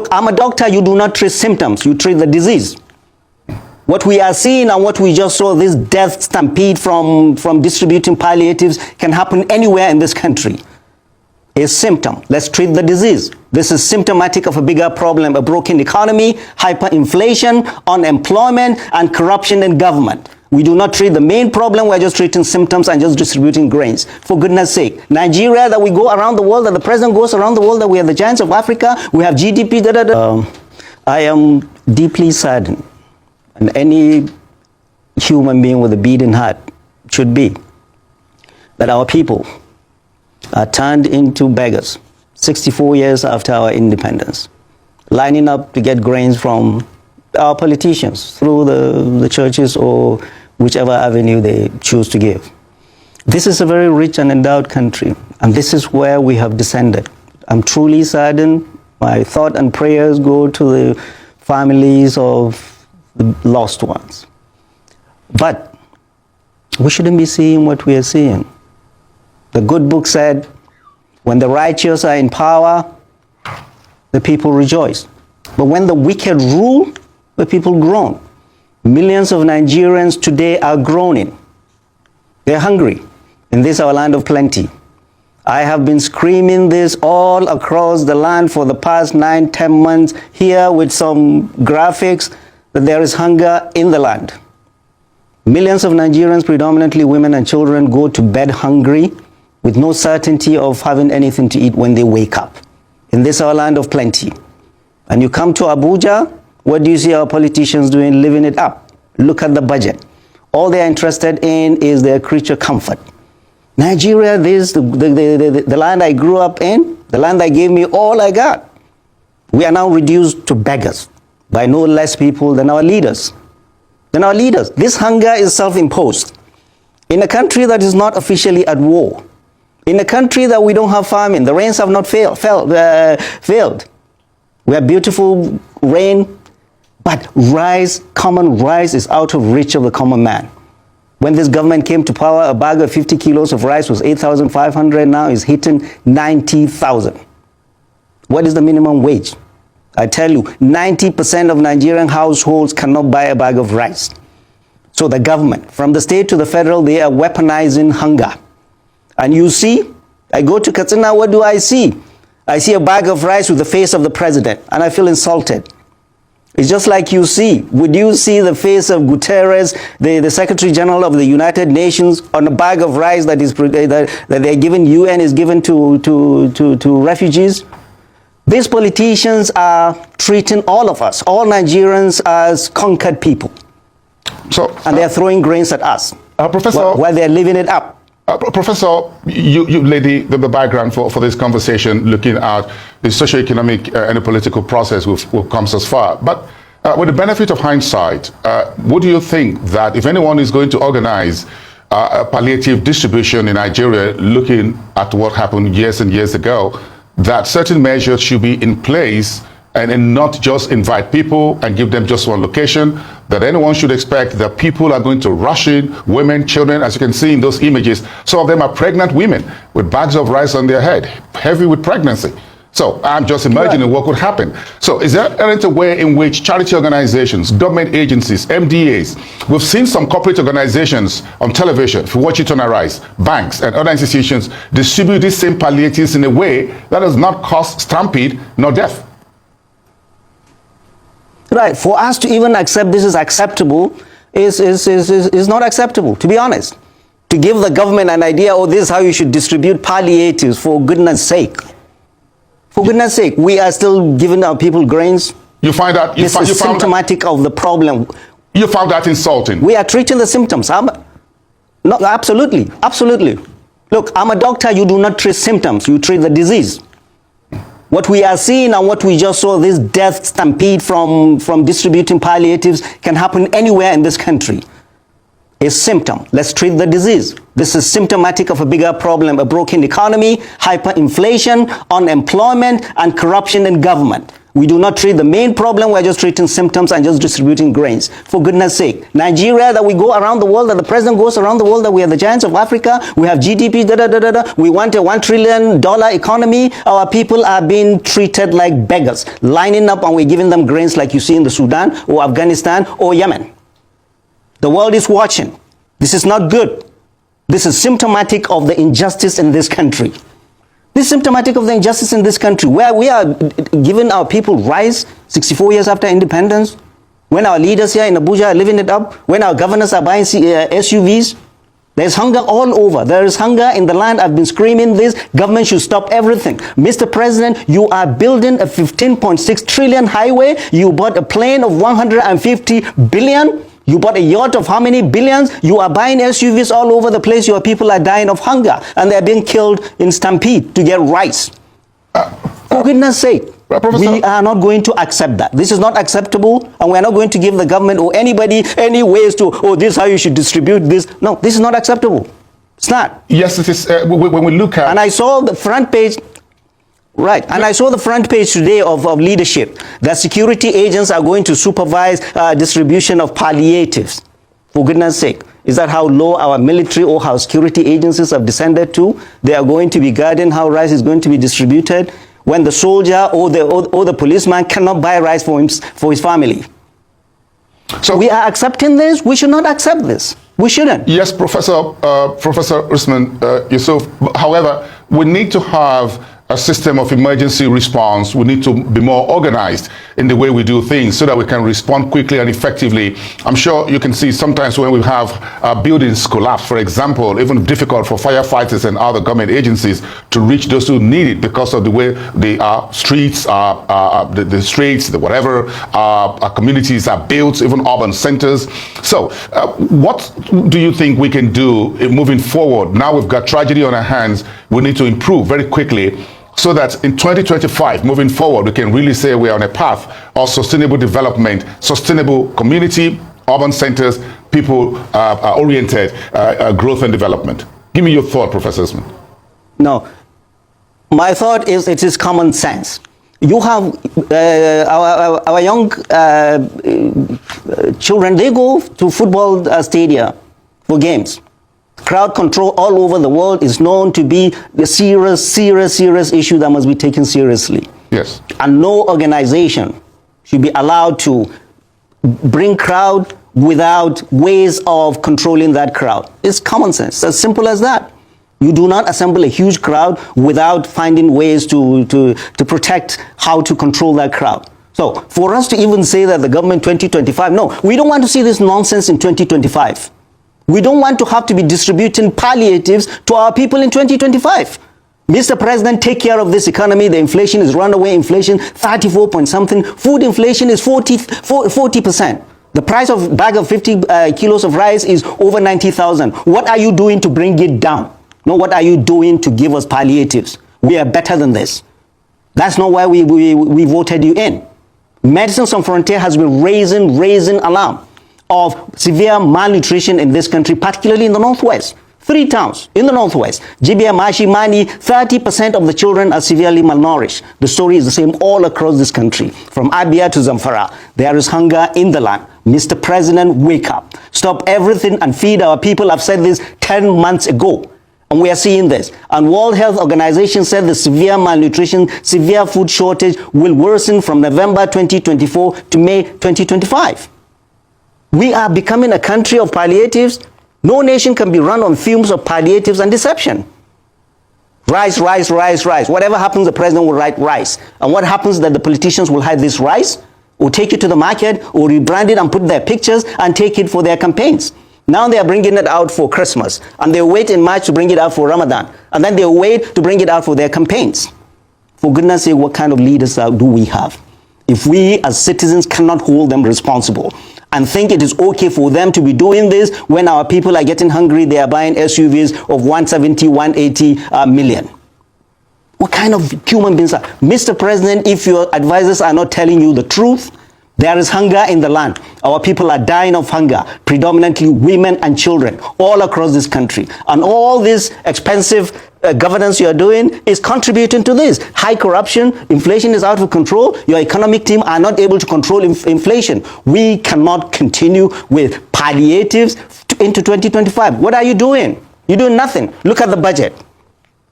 Look, I'm a doctor. You do not treat symptoms. You treat the disease. What we are seeing and what we just saw, this death stampede from distributing palliatives, can happen anywhere in this country. A symptom. Let's treat the disease. This is symptomatic of a bigger problem, a broken economy, hyperinflation, unemployment, and corruption in government. We do not treat the main problem. We're just treating symptoms and just distributing grains. For goodness sake. Nigeria, that we go around the world, that the president goes around the world, that we are the giants of Africa, we have GDP, I am deeply saddened, and any human being with a beating heart should be, that our people are turned into beggars 64 years after our independence, lining up to get grains from our politicians through the churches or whichever avenue they choose to give. This is a very rich and endowed country, and this is where we have descended. I'm truly saddened. My thought and prayers go to the families of the lost ones. But we shouldn't be seeing what we are seeing. The good book said, when the righteous are in power, the people rejoice. But when the wicked rule, the people groan. Millions of Nigerians today are groaning. They're hungry in this our land of plenty. I have been screaming this all across the land for the past 9-10 months here with some graphics that there is hunger in the land. Millions of Nigerians, predominantly women and children, go to bed hungry with no certainty of having anything to eat when they wake up in this our land of plenty. And you come to Abuja, what do you see our politicians doing? Living it up. Look at the budget. All they are interested in is their creature comfort. Nigeria, this the land I grew up in, the land that gave me all I got. We are now reduced to beggars by no less people than our leaders. This hunger is self-imposed. In a country that is not officially at war, in a country that we don't have famine, the rains have not failed. We have beautiful rain, but common rice is out of reach of the common man. When this government came to power, a bag of 50 kilos of rice was 8,500, now is hitting 90,000. What is the minimum wage? I tell you, 90% of Nigerian households cannot buy a bag of rice. So the government, from the state to the federal, they are weaponizing hunger. And you see, I go to Katsina, what do I see? I see a bag of rice with the face of the president, and I feel insulted. It's just like would you see the face of Guterres, the Secretary General of the United Nations, on a bag of rice that they're giving, UN is given to refugees? These politicians are treating all of us, all Nigerians, as conquered people. And they're throwing grains at us Professor, while they're living it up. Professor, you laid the background for this conversation, looking at the socio-economic and the political process we've come so far. But with the benefit of hindsight, what do you think that if anyone is going to organize a palliative distribution in Nigeria, looking at what happened years and years ago, that certain measures should be in place and not just invite people and give them just one location, that anyone should expect that people are going to rush in, women, children, as you can see in those images. Some of them are pregnant women with bags of rice on their head, heavy with pregnancy. So I'm just imagining what could happen. So is there a way in which charity organizations, government agencies, MDAs, we've seen some corporate organizations on television, if you watch it on Arise, banks and other institutions distribute these same palliatives in a way that does not cause stampede nor death? Right, for us to even accept this is acceptable is not acceptable, to be honest. To give the government an idea, oh, this is how you should distribute palliatives, for goodness sake. For goodness sake, we are still giving our people grains. You find that this is symptomatic of the problem. You found that insulting. We are treating the symptoms. No, absolutely, absolutely. Look, I'm a doctor. You do not treat symptoms. You treat the disease. What we are seeing and what we just saw, this death stampede from distributing palliatives, can happen anywhere in this country. A symptom. Let's treat the disease. This is symptomatic of a bigger problem, a broken economy, hyperinflation, unemployment, and corruption in government. We do not treat the main problem. We're just treating symptoms and just distributing grains. For goodness sake. Nigeria, that we go around the world, that the president goes around the world, that we are the giants of Africa. We have GDP, We want a $1 trillion economy. Our people are being treated like beggars, lining up, and we're giving them grains like you see in the Sudan or Afghanistan or Yemen. The world is watching. This is not good. This is symptomatic of the injustice in this country. This is symptomatic of the injustice in this country, where we are giving our people rice 64 years after independence, when our leaders here in Abuja are living it up, when our governors are buying SUVs. There's hunger all over. There is hunger in the land. I've been screaming this. Government should stop everything. Mr. President, you are building a 15.6 trillion highway. You bought a plane of 150 billion. You bought a yacht of how many billions? You are buying SUVs all over the place. Your people are dying of hunger, and they're being killed in stampede to get rice. For goodness sake, we are not going to accept that. This is not acceptable, and we're not going to give the government or anybody any ways to, oh, this is how you should distribute this. No, this is not acceptable. It's not. Yes, it is. When we look at... And I saw the front page... Right, and I saw the front page today of leadership that security agents are going to supervise distribution of palliatives. For goodness sake, is that how low our military or our security agencies have descended to? They are going to be guarding how rice is going to be distributed when the soldier or the policeman cannot buy rice for his family. So we are accepting this. We should not accept this. We shouldn't. Yes, Professor Usman Yusuf. However, we need to have a system of emergency response. We need to be more organized in the way we do things so that we can respond quickly and effectively. I'm sure you can see sometimes when we have buildings collapse, for example, even difficult for firefighters and other government agencies to reach those who need it because of the way the streets, the streets, the whatever, our communities are built, even urban centers. So what do you think we can do moving forward? Now we've got tragedy on our hands. We need to improve very quickly, so that in 2025, moving forward, we can really say we are on a path of sustainable development, sustainable community, urban centers, people-oriented growth and development. Give me your thought, Professor Usman. No, my thought is it is common sense. You have our young children, they go to football stadia for games. Crowd control all over the world is known to be a serious issue that must be taken seriously. Yes. And no organization should be allowed to bring crowd without ways of controlling that crowd. It's common sense, as simple as that. You do not assemble a huge crowd without finding ways to protect how to control that crowd. So for us to even say that the government 2025, no, we don't want to see this nonsense in 2025. We don't want to have to be distributing palliatives to our people in 2025. Mr. President, take care of this economy. The inflation is runaway inflation, 34 point something. Food inflation is 40%. The price of a bag of 50 kilos of rice is over 90,000. What are you doing to bring it down? No, what are you doing to give us palliatives? We are better than this. That's not why we voted you in. Medicine Sans Frontier has been raising alarm of severe malnutrition in this country, particularly in the Northwest. 3 towns in the Northwest, Jibia, Mashi, Mani, 30% of the children are severely malnourished. The story is the same all across this country, from Abia to Zamfara. There is hunger in the land. Mr. President, wake up. Stop everything and feed our people. I've said this 10 months ago, and we are seeing this. And World Health Organization said the severe malnutrition, severe food shortage will worsen from November 2024 to May 2025. We are becoming a country of palliatives. No nation can be run on fumes of palliatives and deception. Rice, rice, rice, rice. Whatever happens, the president will write rice. And what happens is that the politicians will hide this rice, or take it to the market, or rebrand it and put their pictures and take it for their campaigns. Now they are bringing it out for Christmas, and they wait in March to bring it out for Ramadan, and then they wait to bring it out for their campaigns. For goodness sake, what kind of leaders do we have? If we as citizens cannot hold them responsible and think it is okay for them to be doing this when our people are getting hungry, they are buying SUVs of 170, 180 million. What kind of human beings are? Mr. President, if your advisors are not telling you the truth, There is hunger in the land. Our people are dying of hunger, predominantly women and children, all across this country. And all this expensive governance you are doing is contributing to this. High corruption, inflation is out of control. Your economic team are not able to control inflation. We cannot continue with palliatives into 2025. What are you doing? You're doing nothing. Look at the budget.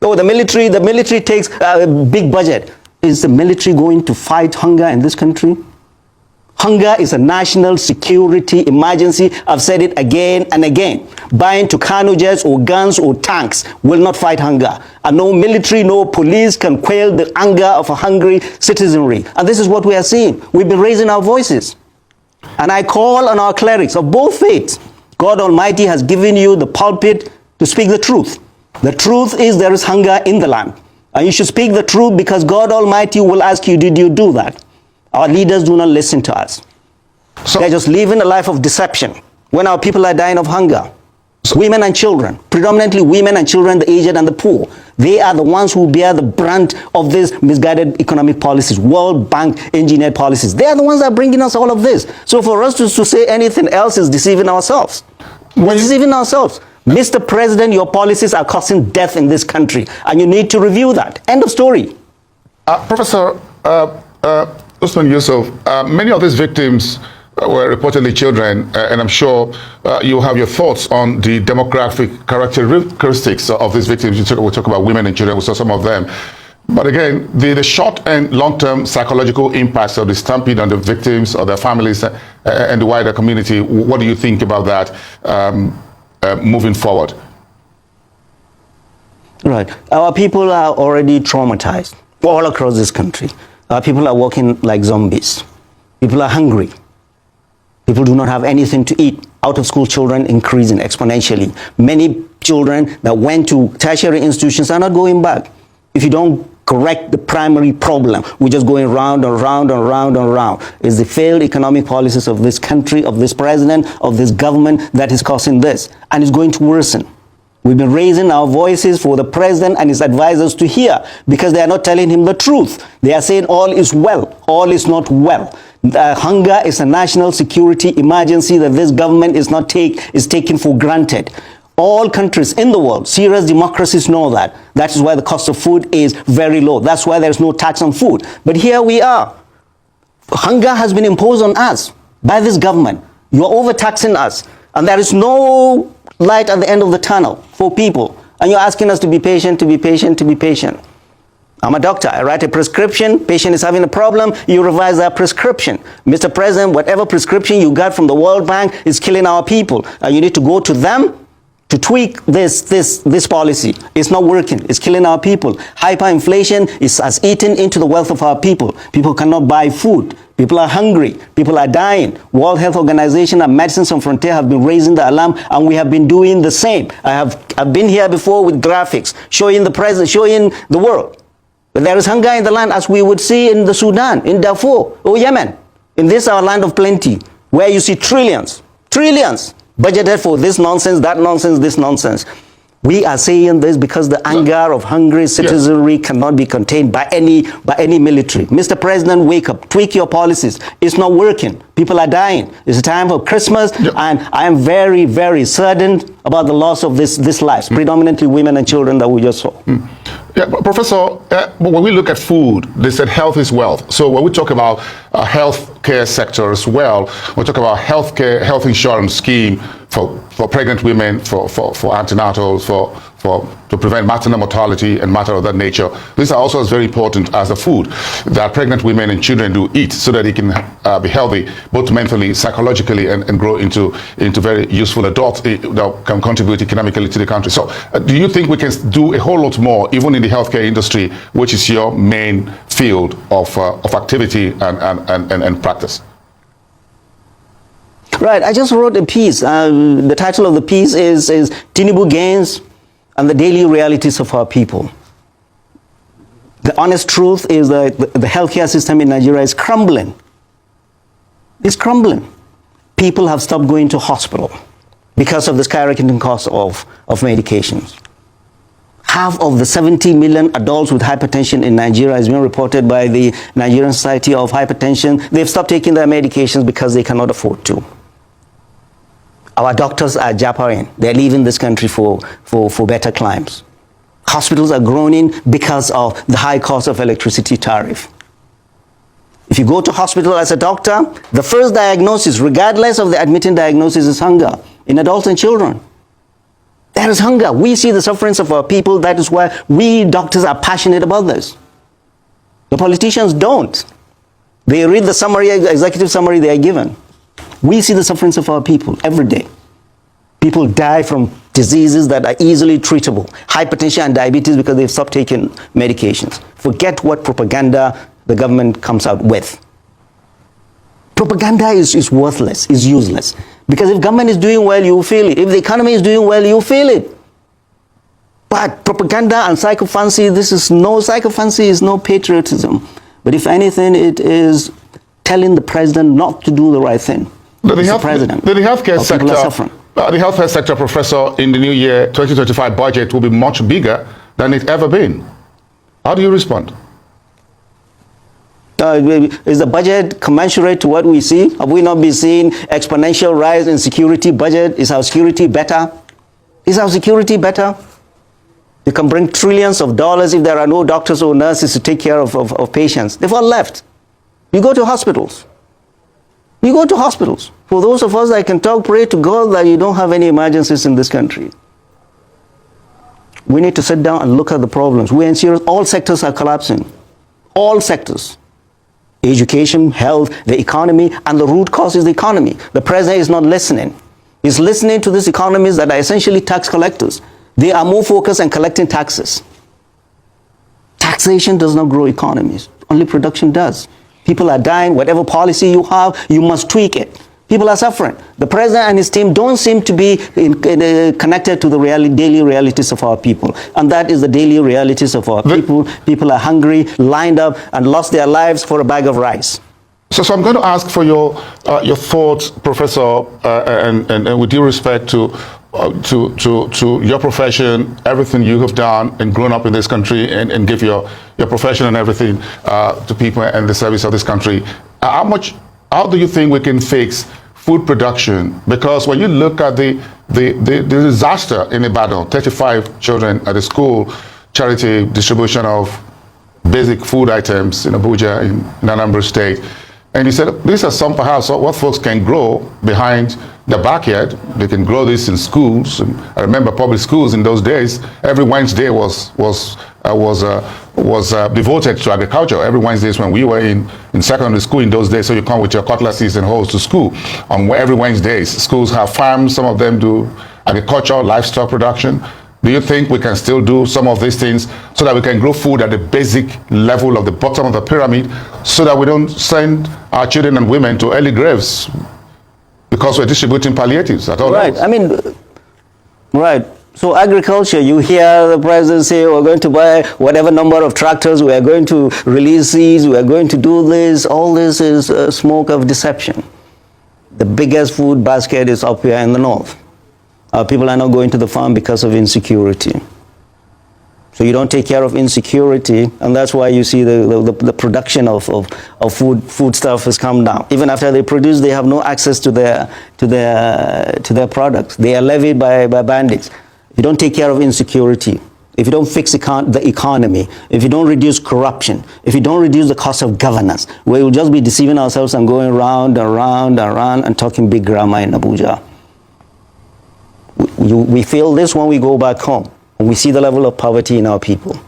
Oh, the military takes a big budget. Is the military going to fight hunger in this country? Hunger is a national security emergency. I've said it again and again. Buying Tucano jets or guns or tanks will not fight hunger. And no military, no police can quell the anger of a hungry citizenry. And this is what we are seeing. We've been raising our voices. And I call on our clerics of both faiths. God Almighty has given you the pulpit to speak the truth. The truth is there is hunger in the land. And you should speak the truth because God Almighty will ask you, did you do that? Our leaders do not listen to us. So they're just living a life of deception when our people are dying of hunger. Women and children, predominantly women and children, the aged and the poor, they are the ones who bear the brunt of these misguided economic policies, World Bank engineered policies. They are the ones that are bringing us all of this. So for us to say anything else is deceiving ourselves. We're deceiving ourselves. Mr. President, your policies are causing death in this country, and you need to review that. End of story. Professor Usman Yusuf, many of these victims were reportedly children, and I'm sure you have your thoughts on the demographic characteristics of these victims. We'll talk about women and children, we saw some of them. But again, the short and long-term psychological impacts of the stampede on the victims or their families and the wider community, what do you think about that moving forward? Right. Our people are already traumatized all across this country. Our people are walking like zombies. People are hungry. People do not have anything to eat. Out-of-school children increasing exponentially. Many children that went to tertiary institutions are not going back. If you don't correct the primary problem, we're just going round and round and round and round. It's the failed economic policies of this country, of this president, of this government that is causing this. And it's going to worsen. We've been raising our voices for the president and his advisors to hear because they are not telling him the truth. They are saying all is well. All is not well. Hunger is a national security emergency that this government is taking for granted. All countries in the world, serious democracies know that. That is why the cost of food is very low. That's why there's no tax on food. But here we are. Hunger has been imposed on us by this government. You're overtaxing us. And there is no light at the end of the tunnel for people. And you're asking us to be patient, to be patient, to be patient. I'm a doctor. I write a prescription. Patient is having a problem. You revise that prescription. Mr. President, whatever prescription you got from the World Bank is killing our people. And you need to go to them to tweak this policy. It's not working. It's killing our people. Hyperinflation has eaten into the wealth of our people. People cannot buy food. People are hungry. People are dying. World Health Organization and Medicine Sans Frontières have been raising the alarm, and we have been doing the same. I've been here before with graphics showing the president, showing the world. But there is hunger in the land, as we would see in the Sudan, in Darfur, or Yemen. In this our land of plenty, where you see trillions budgeted for this nonsense, that nonsense, this nonsense. We are saying this because the anger of hungry citizenry cannot be contained by any military. Mr. President, wake up, tweak your policies. It's not working. People are dying. It's a time for Christmas, and I am very, very saddened about the loss of this lives, predominantly women and children that we just saw. Yeah, Professor, when we look at food, they said health is wealth. So when we talk about healthcare sector as well, we talk about health insurance scheme for pregnant women, for antenatals, to prevent maternal mortality and matter of that nature. These are also as very important as the food that pregnant women and children do eat, so that they can be healthy, both mentally, psychologically, and grow into very useful adults that can contribute economically to the country. So do you think we can do a whole lot more, even in the healthcare industry, which is your main field of activity and practice? Right, I just wrote a piece. The title of the piece is Tinubu Gains and the Daily Realities of Our People. The honest truth is that the healthcare system in Nigeria is crumbling. It's crumbling. People have stopped going to hospital because of the skyrocketing cost of medications. Half of the 70 million adults with hypertension in Nigeria has been reported by the Nigerian Society of Hypertension. They've stopped taking their medications because they cannot afford to. Our doctors are jappering. They're leaving this country for better climes. Hospitals are groaning because of the high cost of electricity tariff. If you go to hospital as a doctor, the first diagnosis, regardless of the admitting diagnosis, is hunger in adults and children. There is hunger. We see the sufferings of our people. That is why we doctors are passionate about this. The politicians don't. They read the summary, executive summary they are given. We see the sufferings of our people every day. People die from diseases that are easily treatable. Hypertension and diabetes because they've stopped taking medications. Forget what propaganda the government comes out with. Propaganda is worthless, is useless. Because if government is doing well, you feel it. If the economy is doing well, you feel it. But propaganda and psychophancy, psychophancy is no patriotism. But if anything, it is telling the president not to do the right thing. The healthcare sector, Professor, in the new year 2025 budget will be much bigger than it's ever been. How do you respond? Is the budget commensurate to what we see? Have we not been seeing exponential rise in security budget? Is our security better? Is our security better? You can bring trillions of dollars if there are no doctors or nurses to take care of patients. They've all left. You go to hospitals. You go to hospitals. For those of us that can talk, pray to God that you don't have any emergencies in this country. We need to sit down and look at the problems. We're in serious, all sectors are collapsing. All sectors. Education, health, the economy, and the root cause is the economy. The president is not listening. He's listening to these economies that are essentially tax collectors. They are more focused on collecting taxes. Taxation does not grow economies. Only production does. People are dying. Whatever policy you have, you must tweak it. People are suffering. The president and his team don't seem to be connected to the daily realities of our people. And that is the daily realities of our people. People are hungry, lined up, and lost their lives for a bag of rice. So I'm going to ask for your thoughts, Professor, and with due respect to your profession, everything you have done and grown up in this country, and give your profession and everything to people and the service of this country. How do you think we can fix food production? Because when you look at the disaster in Ibadan, 35 children at a school, charity distribution of basic food items in Abuja, in Anambra State, and you said these are some perhaps what folks can grow behind the backyard. They can grow this in schools. And I remember public schools in those days. Every Wednesday was devoted to agriculture. Every Wednesdays when we were in secondary school in those days, so you come with your cutlasses and hoes to school. Every Wednesdays, schools have farms. Some of them do agriculture, livestock production. Do you think we can still do some of these things so that we can grow food at the basic level of the bottom of the pyramid, so that we don't send our children and women to early graves because we're distributing palliatives at all levels? I mean, right. So agriculture, you hear the president say, we're going to buy whatever number of tractors, we are going to release seeds, we are going to do this. All this is smoke of deception. The biggest food basket is up here in the north. People are not going to the farm because of insecurity. So you don't take care of insecurity, and that's why you see the production of food stuff has come down. Even after they produce, they have no access to their products. They are levied by bandits. If you don't take care of insecurity, if you don't fix the economy, if you don't reduce corruption, if you don't reduce the cost of governance, we will just be deceiving ourselves and going round and round and round and talking big grammar in Abuja. We feel this when we go back home, and we see the level of poverty in our people.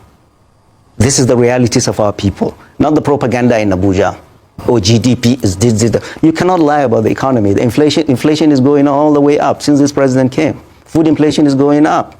This is the realities of our people, not the propaganda in Abuja. Oh, GDP is this. You cannot lie about the economy. The inflation is going all the way up since this president came. Food inflation is going up.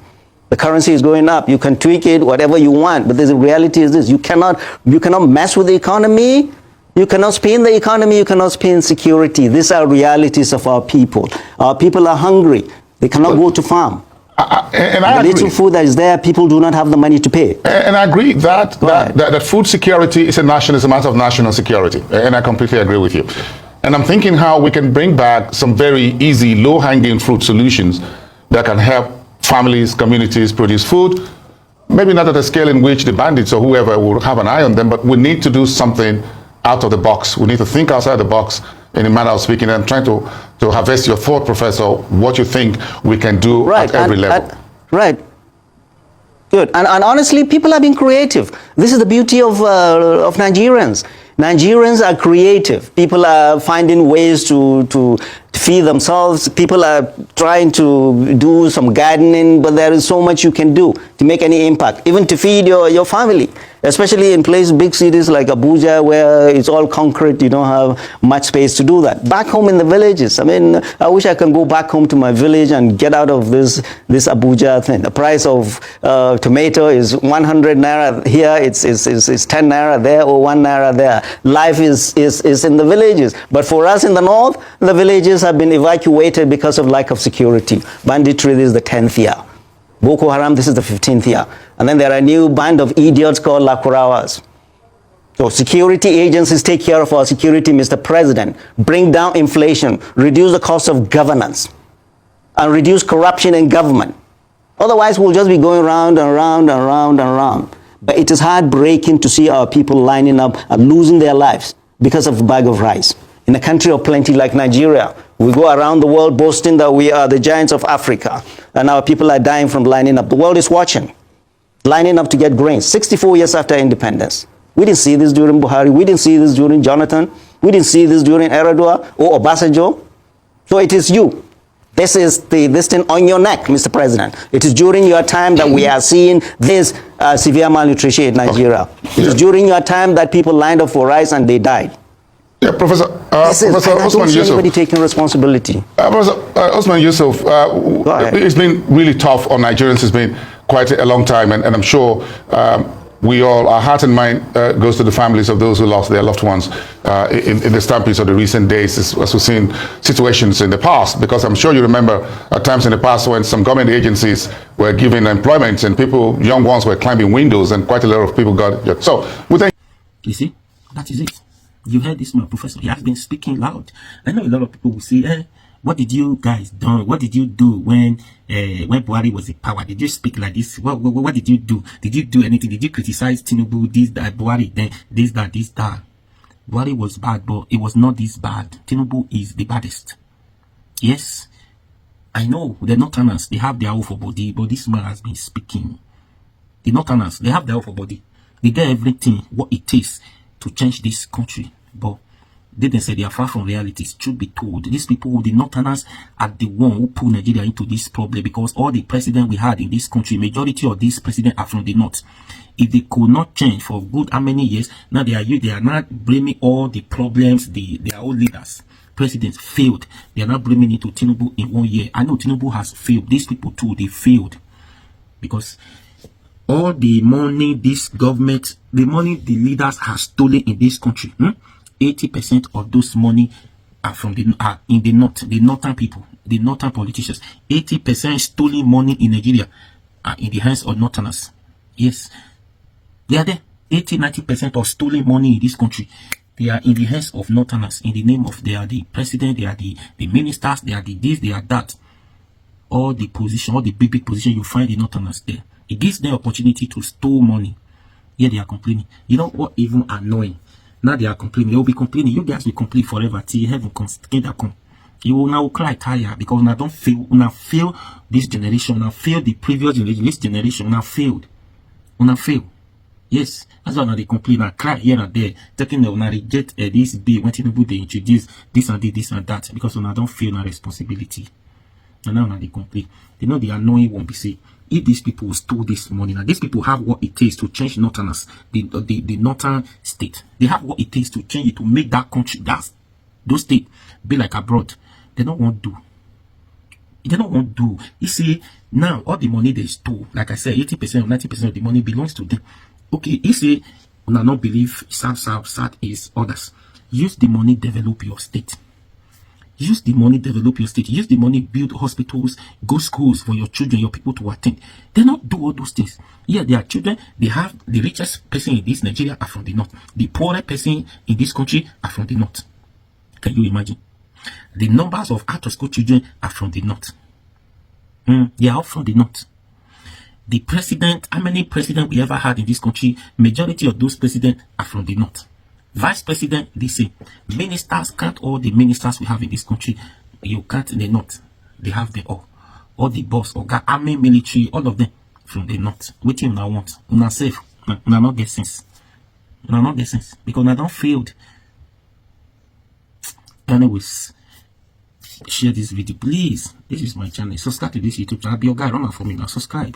The currency is going up. You can tweak it, whatever you want, but the reality is this. You cannot mess with the economy. You cannot spin the economy. You cannot spin security. These are realities of our people. Our people are hungry. They cannot go to farm. And I agree. The little food that is there, people do not have the money to pay. And I agree that food security is a matter of national security. And I completely agree with you. And I'm thinking how we can bring back some very easy, low-hanging fruit solutions that can help families, communities produce food maybe not at the scale in which the bandits or whoever will have an eye on them, but we need to do something out of the box. We need to think outside the box in a manner of speaking. I'm trying to harvest your thought, Professor, what you think we can do at every level. Right. Good. And honestly, people are being creative. This is the beauty of Nigerians. Nigerians are creative. People are finding ways to feed themselves. People are trying to do some gardening, but there is so much you can do to make any impact, even to feed your family, especially in places, big cities like Abuja, where it's all concrete. You don't have much space to do that. Back home in the villages, I mean, I wish I can go back home to my village and get out of this Abuja thing. The price of tomato is 100 naira here, it's 10 naira there, or 1 naira there. Life is in the villages. But for us in the north, the villages have been evacuated because of lack of security. Banditry, this is the 10th year. Boko Haram, this is the 15th year. And then there are a new band of idiots called Lakurawas. So security agencies take care of our security, Mr. President. Bring down inflation, reduce the cost of governance, and reduce corruption in government. Otherwise, we'll just be going round and round and round and round. But it is heartbreaking to see our people lining up and losing their lives because of a bag of rice. In a country of plenty like Nigeria, we go around the world boasting that we are the giants of Africa, and our people are dying from lining up. The world is watching, lining up to get grains. 64 years after independence. We didn't see this during Buhari. We didn't see this during Jonathan. We didn't see this during Eradua or Obasanjo. So it is you. This is this thing on your neck, Mr. President. It is during your time that we are seeing this severe malnutrition in Nigeria. It is during your time that people lined up for rice and they died. Yeah, Professor Osman Yusuf. Anybody taking responsibility? Professor Osman Yusuf, it's been really tough on Nigerians. It's been quite a long time, and I'm sure we all, our heart and mind goes to the families of those who lost their loved ones in the stampedes of the recent days, as we've seen situations in the past. Because I'm sure you remember at times in the past when some government agencies were given employment and people, young ones, were climbing windows, and quite a lot of people got. So, you see, that is it. You heard this man, Professor. He has been speaking loud. I know a lot of people will say, what did you guys do? What did you do when Buhari was in power? Did you speak like this? What did you do? Did you do anything? Did you criticize Tinubu, this, that, Buhari, then this, that, this, that? Buhari was bad, but it was not this bad. Tinubu is the baddest. Yes, I know the Northerners, they have their own for body, but this man has been speaking. The Northerners, they have their own for body. They get everything, what it takes to change this country, but they say they are far from realities. Truth be told, these people, the Northerners, are the one who pull Nigeria into this problem, because all the president we had in this country, majority of these presidents are from the North. If they could not change for good how many years, now they are not blaming all the problems their own leaders, presidents failed. They are not blaming it to Tinubu in 1 year. I know Tinubu has failed. These people too, they failed, because all the money this government, the money the leaders have stolen in this country, 80% of those money are from in the north, the northern people, the northern politicians. 80% stolen money in Nigeria are in the hands of northerners. Yes, they are there. 80-90% of stolen money in this country, they are in the hands of northerners. In the name of, they are the president, they are the ministers, they are the this, they are that. All the position, all the big position, you find the northerners there. It gives them opportunity to store money. Yeah, they are complaining. You know what even annoying? Now they are complaining. They will be complaining. You guys will complain forever till heaven comes. Come. You will now cry tired because now don't feel. Now fail this generation. Now fail the previous generation. This generation now failed. Now fail. Yes, that's why now they complain and cry here and there, taking them now reject this bill when Tinubu they introduce this and this and that, because now don't feel no responsibility. And now they complain. They know the annoying won't be say. If these people stole this money, now these people have what it takes to change Northerners, the northern state. They have what it takes to change it, to make that country, those states be like abroad. They don't want to do. They don't want to do. You see, now all the money they stole, like I said, 80% or 90% of the money belongs to them. Okay, you see, when I not believe South is others. Use the money, develop your state. Use the money, develop your state. Use the money, build hospitals, go schools for your children, your people to attend. They not do all those things. Yeah, their children, they have the richest person in this Nigeria are from the north. The poorest person in this country are from the north. Can you imagine? The numbers of out-of-school children are from the north. They are all from the north. The president, how many presidents we ever had in this country, majority of those presidents are from the north. Vice president, they say. Ministers, count all the ministers we have in this country. You count in the north. They have them all. All the boss, army, military, all of them from the north. What you now want? Una safe. Una not get sense. Una not get sense. Because I don't failed. Anyways, share this video, please. This is my channel. Subscribe to this YouTube channel. Be your guy. Run out for me now. Subscribe.